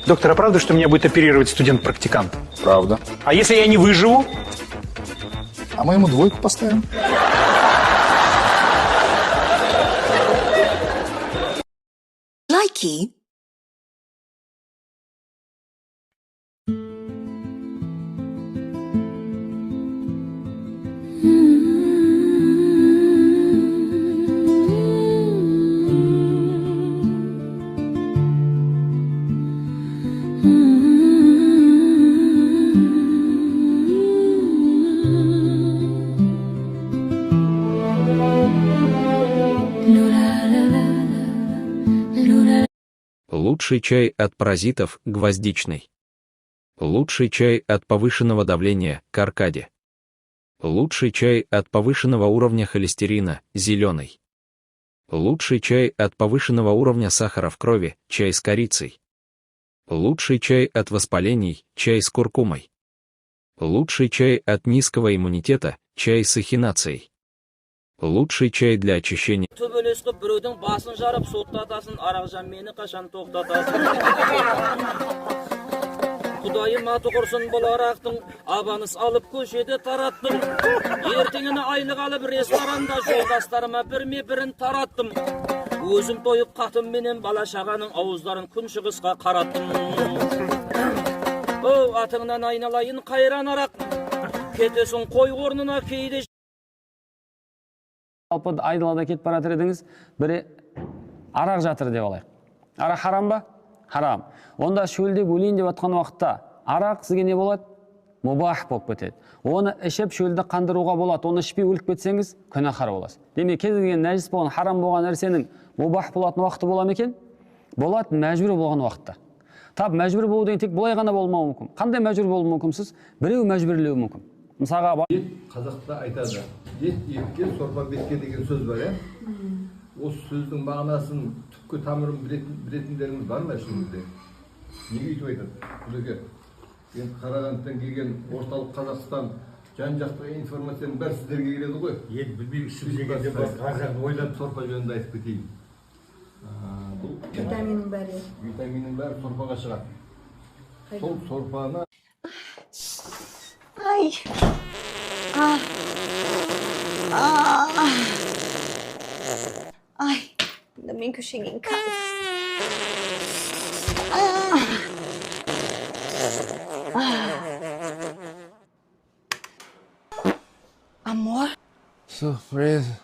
Доктор, а правда, что меня будет оперировать студент-практикант? Правда. А если я не выживу? А мы ему двойку поставим. Likey. Лучший чай от паразитов – гвоздичный. Лучший чай от повышенного давления – каркаде. Лучший чай от повышенного уровня холестерина – зеленый. Лучший чай от повышенного уровня сахара в крови – чай с корицей. Лучший чай от воспалений – чай с куркумой. Лучший чай от низкого иммунитета – чай с эхинацией. Лучший чай для очищения. Төбелес қып біреудің басын жарып соттатасын, арақжан мені қашан тоқтатасын. Құдайым аты құрсын бұл арақтың, абаныс алып көшеде тараттым. Ертеңіне айлық алып ресторанда жолдастарыма бірін тараттым. Өзім тойып қатым менен бала шағаның ауыздарын күн шығысқа қараттым. О, атыңнан айналайын қайран арақ, кетесің қой орнына кейде. Алпы айдалада кетіп бара жатыр, бірі арақ жатыр деп алайық. Арақ харам ба? Харам. Онда шөлдегі өлейін деп жатқан уақытта арақ сізге не болады? Мубах болып кетеді. Оны ішіп шөлді қандыруға болады. Оны ішпей өліп кетсеңіз, күнәһар боласыз. Демек, кез келген нәжіс болған, харам болған нәрсенің мубах болатын уақыты бола ма екен? Болады, мәжбүр болған уақытта. Тап мәжбүр болу деген тек бұлай ғана болмауы мүмкін. Қандай мәжбүр болуы мүмкінсіз? Біреу мәжбүрлеуі мүмкін. Мысалға қазақта айтады, ет етке, сорпа бетке деген сөз бар, осы сөздің мағынасын, түпкі тамырын білетіндеріңіз бар ма ішіңізде? Неге өйтіп айтады? Бұлеге, енді Қарағандыдан келген орталық Қазақстан жан-жақты информацияның бәрі сіздерге келеді ғой. Ет білмей ішіп жегенде басқа жағын ойлап сорпа жөнінде айтып кетейін. Витаминнің бәрі сорпаға шығады. Сол сорпаны Ay. Ay, daming kushingin ka. Amor? Surpresa.